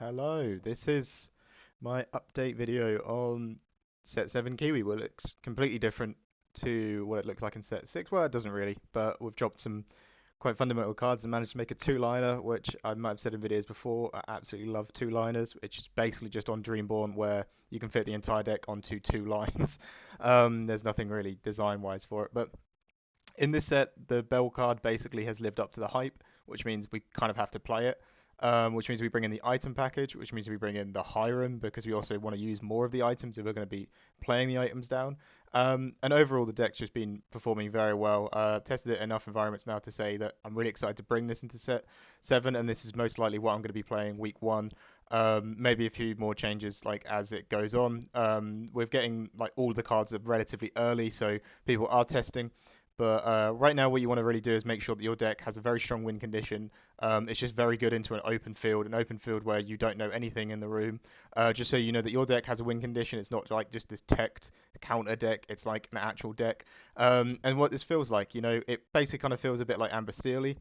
Hello, this is my update video on set 7 Kiwi. Well, it looks completely different to what it looks like in set 6. Well, it doesn't really, but we've dropped some quite fundamental cards and managed to make a two-liner, which I might have said in videos before. I absolutely love two-liners, which is basically just on Dreamborn where you can fit the entire deck onto two lines. There's nothing really design-wise for it, but in this set, the Bell card basically has lived up to the hype, which means we kind of have to play it. Which means we bring in the item package, which means we bring in the Hiram because we also want to use more of the items if we're going to be playing the items down. And overall, the deck's just been performing very well. Tested it enough environments now to say that I'm really excited to bring this into set 7, and this is most likely what I'm going to be playing week 1. Maybe a few more changes like as it goes on. We're getting like all the cards are relatively early, so people are testing. But right now, what you want to really do is make sure that your deck has a very strong win condition. It's just very good into an open field where you don't know anything in the room. Just so you know that your deck has a win condition. It's not like just this teched counter deck. It's like an actual deck. And what this feels like, it basically kind of feels a bit like Amber Steely.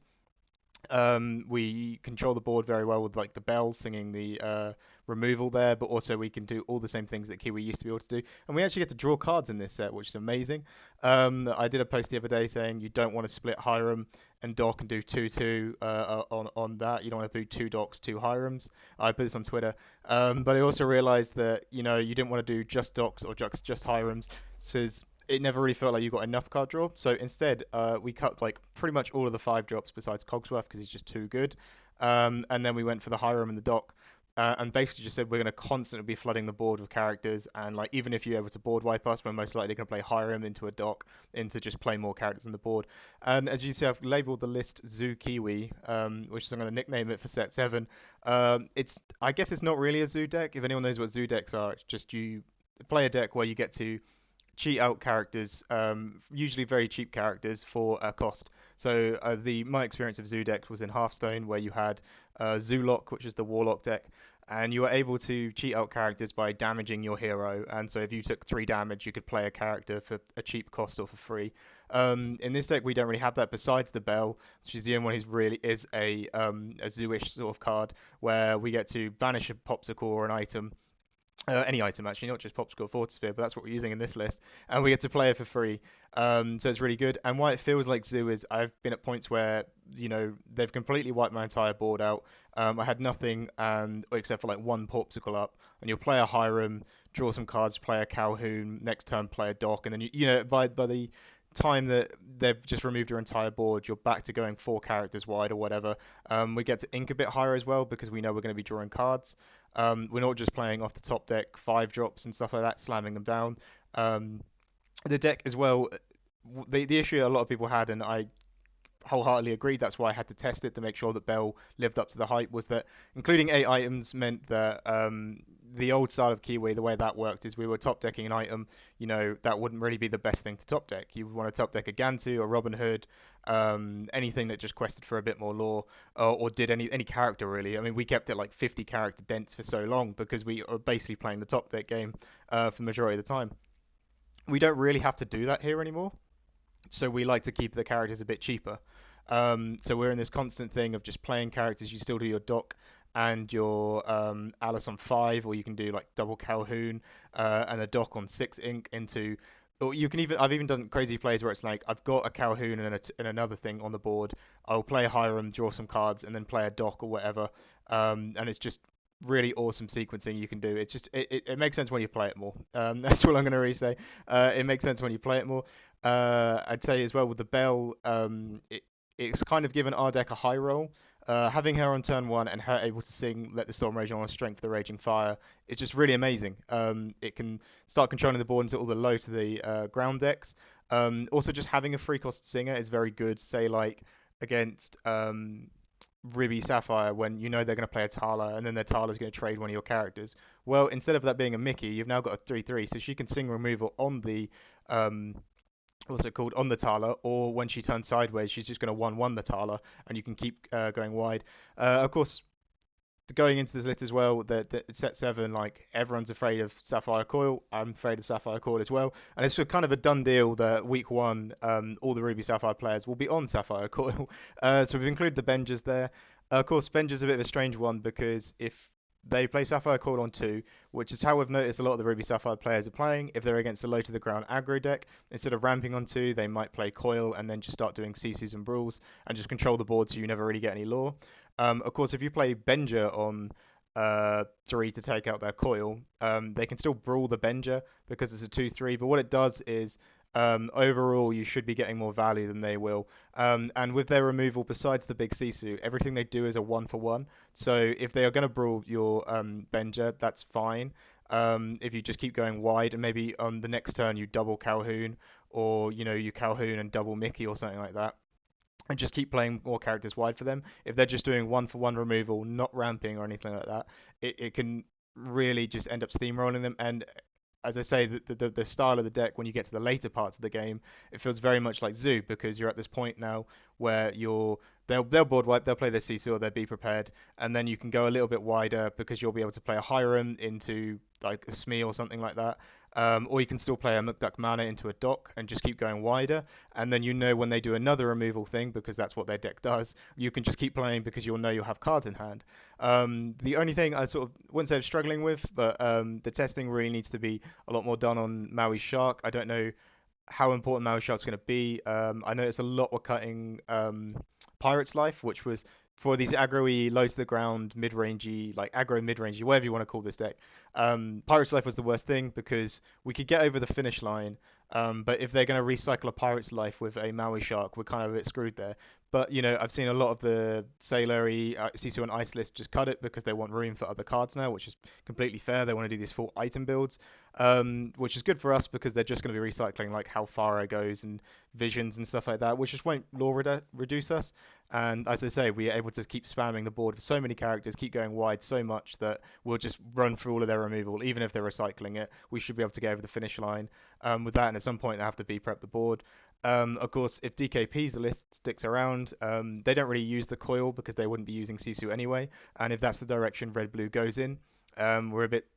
We control the board very well with like the bells singing the removal there, but also we can do all the same things that Kiwi used to be able to do. And we actually get to draw cards in this set, which is amazing. I did a post the other day saying you don't want to split Hiram and Doc and do 2-2 on that. You don't want to do two Docs, two Hirams. I put this on Twitter. But I also realized that you didn't want to do just Docs or just Hirams. So it never really felt like you got enough card draw. So instead, we cut like pretty much all of the 5 drops besides Cogsworth because he's just too good. And then we went for the Hiram and the Doc. And basically just said we're going to constantly be flooding the board with characters, and like even if you're able to board wipe us, we're most likely going to play Hiram into a Doc, into just play more characters on the board. And as you see, I've labelled the list Zoo Kiwi, which is I'm going to nickname it for set 7. I guess it's not really a Zoo deck. If anyone knows what Zoo decks are, it's just you play a deck where you get to cheat out characters, usually very cheap characters for a cost. So my experience of Zoo decks was in Hearthstone, where you had Zoolock, which is the Warlock deck, and you were able to cheat out characters by damaging your hero. And so if you took 3 damage, you could play a character for a cheap cost or for free. In this deck, we don't really have that. Besides the Bell, she's the only one who really is a Zoo-ish sort of card, where we get to banish a Popsicle or an item, any item actually, not just Popsicle or Fortisphere, but that's what we're using in this list, and we get to play it for free. So it's really good. And why it feels like Zoo is I've been at points where they've completely wiped my entire board out. I had nothing and except for like one Popsicle up, and you'll play a Hiram, draw some cards, play a Calhoun, next turn play a Doc, and then by the time that they've just removed your entire board, you're back to going 4 characters wide or whatever. We get to ink a bit higher as well because we know we're going to be drawing cards. We're not just playing off the top deck 5 drops and stuff like that, slamming them down. The deck as well, the issue a lot of people had, and I wholeheartedly agreed. That's why I had to test it to make sure that Bell lived up to the hype. Was that including 8 items meant that the old style of Kiwi, the way that worked is we were top decking an item. That wouldn't really be the best thing to top deck. You would want to top deck a Gantu, a Robin Hood, anything that just quested for a bit more lore, or did any character really. I mean, we kept it like 50 character dense for so long because we are basically playing the top deck game for the majority of the time. We don't really have to do that here anymore, so we like to keep the characters a bit cheaper. So we're in this constant thing of just playing characters. You still do your Doc and your Alice on 5, or you can do like double Calhoun and a Doc on 6 ink into. Or you can even I've even done crazy plays where it's like I've got a Calhoun and another thing on the board. I'll play a Hiram, draw some cards, and then play a Doc or whatever. And it's just really awesome sequencing you can do. It's just it makes sense when you play it more. That's all I'm gonna really say. It makes sense when you play it more. I'd say as well with the Bell, it's kind of given our deck a high roll. Having her on turn 1 and her able to sing Let the Storm Rage on a Strength of the Raging Fire is just really amazing. It can start controlling the board into all the low to the ground decks. Also, just having a free cost singer is very good, say like against Ruby Sapphire when you know they're going to play a Tala and then their Tala's going to trade one of your characters. Well, instead of that being a Mickey, you've now got a 3/3, so she can sing removal on the what's it called, on the Tala, or when she turns sideways, she's just going to 1/1 the Tala, and you can keep going wide. Of course, going into this list as well, that set 7, like everyone's afraid of Sapphire Coil. I'm afraid of Sapphire Coil as well, and it's kind of a done deal that week 1, all the Ruby Sapphire players will be on Sapphire Coil. So we've included the Bengers there. Of course, Benger's a bit of a strange one because if they play Sapphire Coil on 2, which is how we've noticed a lot of the Ruby Sapphire players are playing. If they're against a low to the ground aggro deck, instead of ramping on 2, they might play Coil and then just start doing Sisus and Brawls and just control the board so you never really get any lore. Of course, if you play Benja on 3 to take out their Coil, they can still Brawl the Benja because it's a 2/3, but what it does is overall, you should be getting more value than they will. And with their removal, besides the big Sisu, everything they do is a 1-for-1. So if they are going to brawl your Benja, that's fine. If you just keep going wide, and maybe on the next turn you double Calhoun, or you Calhoun and double Mickey or something like that, and just keep playing more characters wide for them. If they're just doing 1-for-1 removal, not ramping or anything like that, it can really just end up steamrolling them. And as I say, the style of the deck when you get to the later parts of the game, it feels very much like Zoo because you're at this point now where they'll board wipe, they'll play their CC or they'll be prepared, and then you can go a little bit wider because you'll be able to play a Hiram into like a Smee or something like that. Or you can still play a McDuck Mana into a dock and just keep going wider. And then when they do another removal thing, because that's what their deck does, you can just keep playing because you'll know you'll have cards in hand. The only thing I sort of wouldn't say I'm struggling with, but the testing really needs to be a lot more done on Maui Shark. I don't know how important Maui Shark's going to be. I noticed a lot were cutting Pirate's Life, which was for these aggro-y, low to the ground, mid-rangey, like aggro mid-rangey, whatever you want to call this deck. Pirate's Life was the worst thing because we could get over the finish line, but if they're going to recycle a Pirate's Life with a Maui Shark, we're kind of a bit screwed there. But I've seen a lot of the Sailory, Sisu and Ice list just cut it because they want room for other cards now, which is completely fair. They want to do these full item builds, which is good for us because they're just going to be recycling like how Fara goes and Visions and stuff like that, which just won't lore reduce us. And as I say, we are able to keep spamming the board with so many characters, keep going wide so much that we'll just run through all of their removal, even if they're recycling it. We should be able to get over the finish line with that, and at some point they have to B prep the board. Of course, if DKP's list sticks around, they don't really use the coil because they wouldn't be using Sisu anyway. And if that's the direction Red Blue goes in, we're a bit,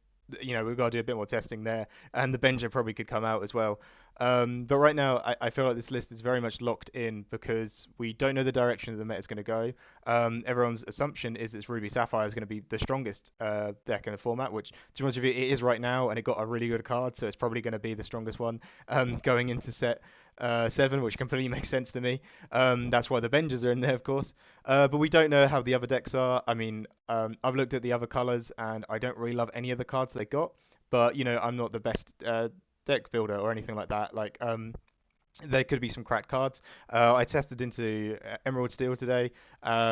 we've got to do a bit more testing there. And the Benja probably could come out as well. But right now, I feel like this list is very much locked in because we don't know the direction that the meta is going to go. Everyone's assumption is that Ruby Sapphire is going to be the strongest deck in the format, which, to be honest with you, it is right now, and it got a really good card, so it's probably going to be the strongest one going into set 7, which completely makes sense to me. That's why the Benjas are in there, of course. But we don't know how the other decks are. I mean, I've looked at the other colors, and I don't really love any of the cards they got. But I'm not the best deck builder or anything like that. Like, there could be some cracked cards. I tested into Emerald Steel today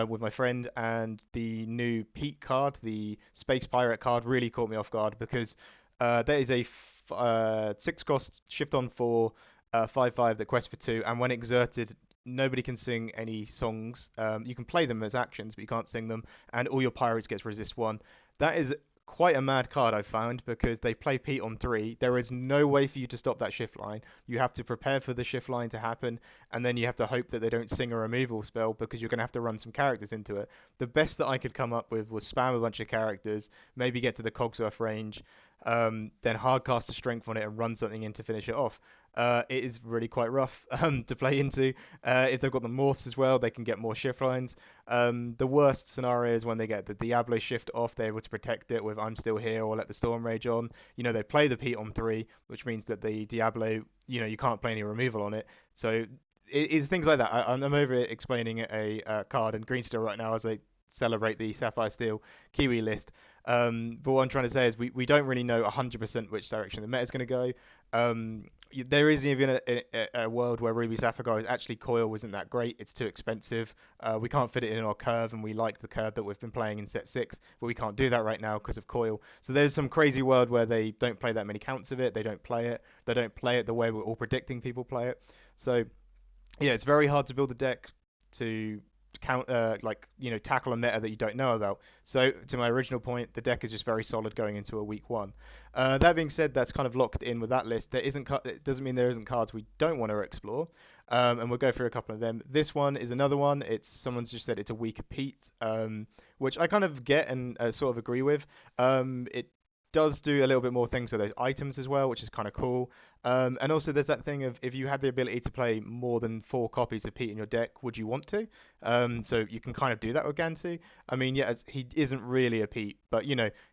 with my friend, and the new Pete card, the Space Pirate card, really caught me off guard because there is a 6-cost shift on 4 5/5 that quests for 2, and when exerted, nobody can sing any songs. You can play them as actions, but you can't sing them, and all your pirates gets resist 1. That is quite a mad card, I've found, because they play Pete on 3. There is no way for you to stop that shift line. You have to prepare for the shift line to happen, and then you have to hope that they don't sing a removal spell because you're going to have to run some characters into it. The best that I could come up with was spam a bunch of characters, maybe get to the Cogsworth range, then hardcast a strength on it and run something in to finish it off. It is really quite rough to play into. If they've got the morphs as well, they can get more shift lines. The worst scenario is when they get the Diablo shift off, they're able to protect it with I'm Still Here or Let the Storm Rage on. They play the Pete on 3, which means that the Diablo, you can't play any removal on it. So it is things like that. I'm over explaining a card in Green Steel right now as I celebrate the Sapphire Steel Kiwi list. But what I'm trying to say is we don't really know 100% which direction the meta is going to go. There is even a world where Ruby Sapphire is actually coil isn't that great. It's too expensive. We can't fit it in our curve, and we like the curve that we've been playing in set 6, but we can't do that right now because of coil. So there's some crazy world where they don't play that many counts of it. They don't play it. They don't play it the way we're all predicting people play it. So yeah, it's very hard to build a deck to tackle a meta that you don't know about. So to my original point, the deck is just very solid going into a week 1. That being said, that's kind of locked in with that list. It doesn't mean there isn't cards we don't want to explore, and we'll go through a couple of them. This one is another one. Someone's just said it's a weaker Pete, which I kind of get and sort of agree with. It does do a little bit more things with those items as well, which is kind of cool. And also, there's that thing of if you had the ability to play more than 4 copies of Pete in your deck, would you want to? So you can kind of do that with Gantu. I mean, yeah, he isn't really a Pete, but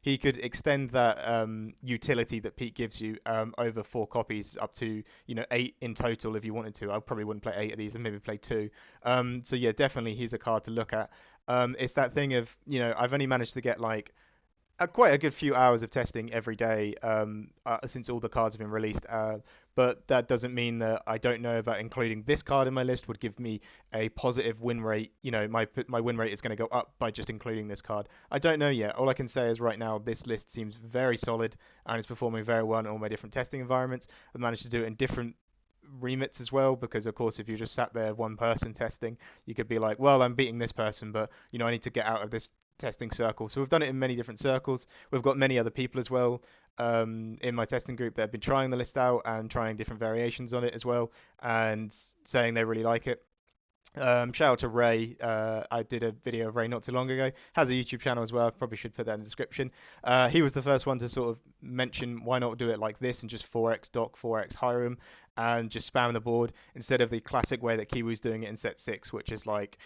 he could extend that utility that Pete gives you over 4 copies up to 8 in total if you wanted to. I probably wouldn't play 8 of these and maybe play two. So yeah, definitely he's a card to look at. It's that thing of I've only managed to get like quite a good few hours of testing every day since all the cards have been released. But that doesn't mean that I don't know about including this card in my list would give me a positive win rate. My win rate is going to go up by just including this card. I don't know yet. All I can say is right now this list seems very solid and is performing very well in all my different testing environments. I've managed to do it in different remits as well because of course if you just sat there one person testing you could be like, well, I'm beating this person, but I need to get out of this testing circle. So we've done it in many different circles. We've got many other people as well in my testing group that have been trying the list out and trying different variations on it as well and saying they really like it. Shout out to Ray. I did a video of Ray not too long ago. Has a YouTube channel as well. I probably should put that in the description. He was the first one to sort of mention why not do it like this and just 4x dock, 4x Hiram, and just spam the board instead of the classic way that Kiwi's doing it in set six, which is like,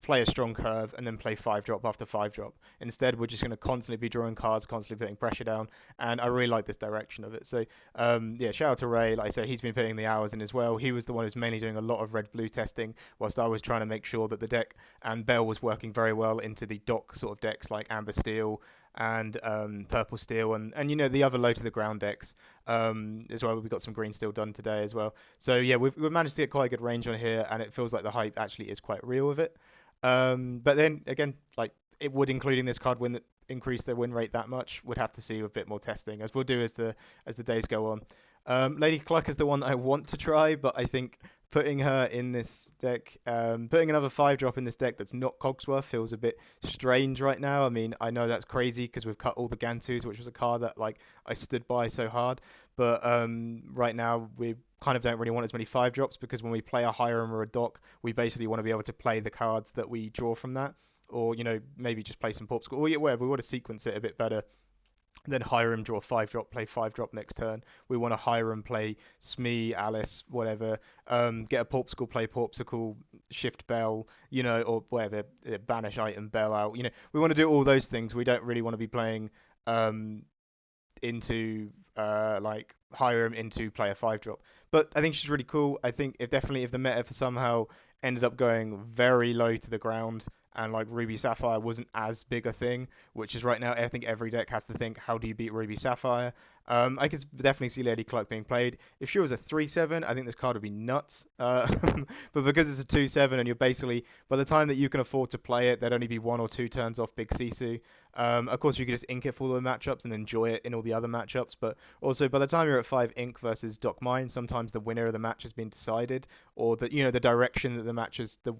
play a strong curve and then play 5 drop after 5 drop. Instead, we're just going to constantly be drawing cards, constantly putting pressure down, and I really like this direction of it. So, yeah, shout out to Ray. Like I say, he's been putting the hours in as well. He was the one who's mainly doing a lot of red-blue testing, whilst I was trying to make sure that the deck and Bell was working very well into the dock sort of decks like Amber Steel and Purple Steel and the other low to the ground decks as well. We've got some Green Steel done today as well. So yeah, we've managed to get quite a good range on here, and it feels like the hype actually is quite real with it. But then again, like it would including this card win that increase their win rate that much. Would have to see a bit more testing, as we'll do as the days go on. Lady Cluck is the one that I want to try, but I think putting her in this deck, putting another 5 drop in this deck that's not Cogsworth feels a bit strange right now. I mean, I know that's crazy because we've cut all the Gantus, which was a card that like I stood by so hard. But right now we kind of don't really want as many 5 drops because when we play a Hiram or a Dock, we basically want to be able to play the cards that we draw from that. Or, maybe just play some Porp or yeah, whatever. We want to sequence it a bit better. Then Hiram draw 5 drop, play 5 drop next turn. We want to Hiram play Smee, Alice, whatever. Get a Porpsicle, play Porpsicle, shift Bell, or whatever. Banish item, Bell out. We want to do all those things. We don't really want to be playing um, into like Hiram into play a 5 drop. But I think she's really cool. I think if the meta for somehow ended up going very low to the ground and like Ruby Sapphire wasn't as big a thing, which is right now I think every deck has to think how do you beat Ruby Sapphire. I could definitely see Lady Cluck being played. If she was a 3/7, I think this card would be nuts. But because it's a 2/7 and you're basically by the time that you can afford to play it, there'd only be 1 or 2 turns off Big Sisu. Of course, you could just ink it for all the matchups and enjoy it in all the other matchups. But also, by the time you're at 5 ink versus Doc Mine, sometimes the winner of the match has been decided, or the direction that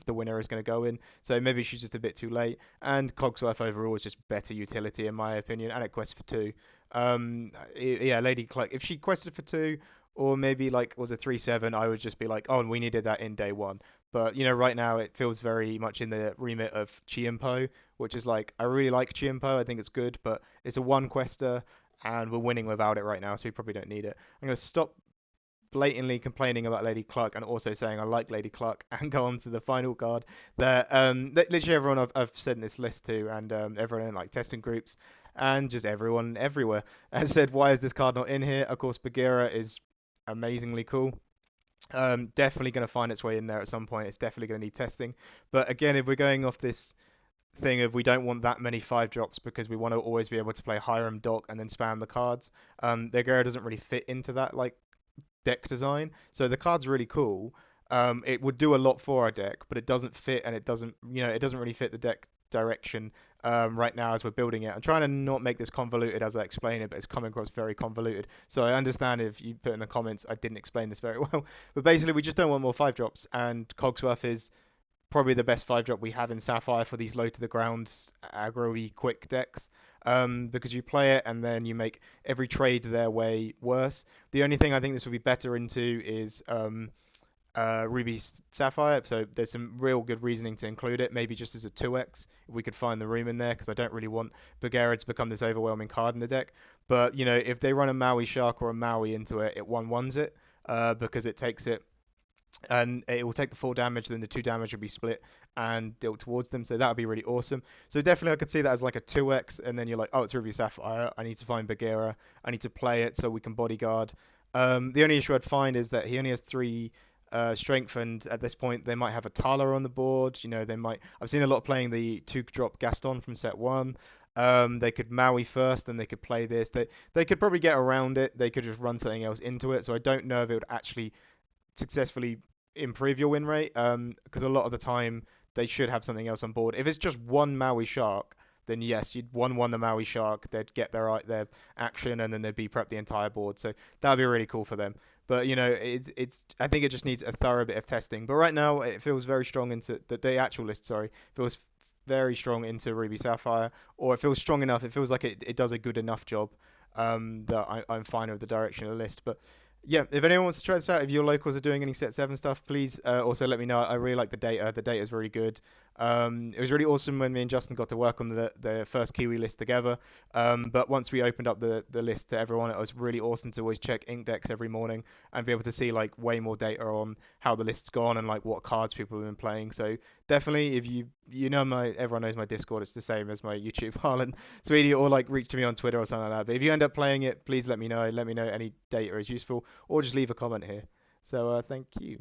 the winner is going to go in. So maybe she's just a bit too late. And Cogsworth overall is just better utility in my opinion, and it quests for 2. Yeah, Lady Cluck. If she quested for 2, or maybe like was a 3/7, I would just be like, oh, we needed that in day one. But right now it feels very much in the remit of Chiempo, which is like I really like Chiempo. I think it's good, but it's a one quester, and we're winning without it right now, so we probably don't need it. I'm gonna stop blatantly complaining about Lady Cluck and also saying I like Lady Cluck and go on to the final card that literally everyone I've said in this list to and everyone in like testing groups and just everyone everywhere has said why is this card not in here. Of course, Bagheera is amazingly cool. Definitely going to find its way in there at some point. It's definitely going to need testing. But again, if we're going off this thing of we don't want that many 5 drops because we want to always be able to play Hiram Dock and then spam the cards, Bagheera doesn't really fit into that like deck design. So the card's really cool. It would do a lot for our deck, but it doesn't fit, and it doesn't really fit the deck direction right now as we're building it. I'm trying to not make this convoluted as I explain it, but it's coming across very convoluted. So I understand if you put in the comments I didn't explain this very well. But basically, we just don't want more 5 drops, and Cogsworth is probably the best 5 drop we have in Sapphire for these low to the ground aggro-y quick decks. Because you play it and then you make every trade their way worse. The only thing I think this would be better into is Ruby Sapphire. So there's some real good reasoning to include it, maybe just as a 2x if we could find the room in there, because I don't really want Bagheera to become this overwhelming card in the deck. But if they run a Maui Shark or a Maui into it, it 1/1s it, because it takes it and it will take the 4 damage, then the 2 damage will be split and dealt towards them. So that would be really awesome. So definitely, I could see that as like a 2x, and then you're like, oh, it's Ruby Sapphire. I need to find Bagheera. I need to play it so we can bodyguard. The only issue I'd find is that he only has 3 strength, and at this point they might have a Tala on the board. They might. I've seen a lot playing the 2-drop Gaston from set one. They could Maui first, then they could play this. They could probably get around it. They could just run something else into it. So I don't know if it would actually successfully improve your win rate, because a lot of the time they should have something else on board. If it's just one Maui Shark, then yes, you'd 1/1 the Maui Shark, they'd get their action, and then they'd be prep the entire board. So that'd be really cool for them. But it's I think it just needs a thorough bit of testing. But right now it feels very strong into the actual list. Sorry, feels very strong into Ruby Sapphire, or it feels strong enough. It feels like it does a good enough job, that I'm fine with the direction of the list. But yeah, if anyone wants to try this out, if your locals are doing any set 7 stuff, please also let me know. I really like the data. The data is really good. It was really awesome when me and Justin got to work on the first Kiwi list together. But once we opened up the list to everyone, it was really awesome to always check Inkdex every morning and be able to see like way more data on how the list's gone and like what cards people have been playing. So definitely, if everyone knows my Discord, it's the same as my YouTube, Harlan Tweedy, or like reach to me on Twitter or something like that. But if you end up playing it, please let me know. Let me know any data is useful, or just leave a comment here. So thank you.